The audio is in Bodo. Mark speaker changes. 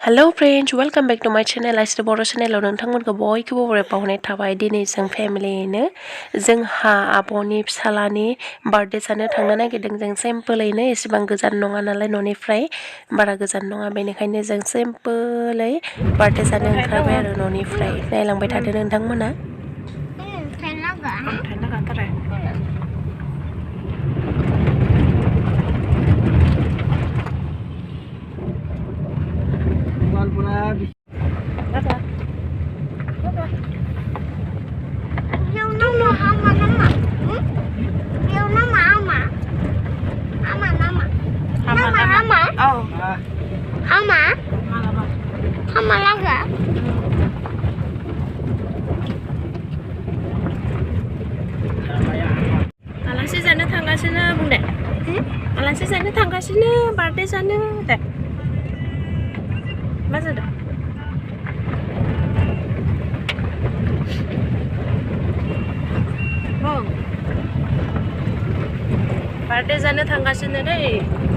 Speaker 1: Hello friends, welcome back to my channel. आइसो बर' चेनेलाव नोंथांमोनखौ बयखौबो बरायबावनाय थाबाय। दिनै जों फेमिलियैनो जोंहा आब'नि फिसालानि बार्थडे जानो थांनो नागिरदों। जों सिम्पोलैनो एसेबां गोजान नङा नालाय न'निफ्राय बारा गोजान नङा, बेनिखायनो जों सिम्पोलै बार्थडे जानो ओंखारबाय आरो न'निफ्राय। नायलांबाय थादो नोंथांमोना। आलासि जानो थांगासिनो बुं दे। आलासि जानो थांगासिनो बार्थडे जानो दे। मा जादों? बार्थडे जानो थांगासिनो दै।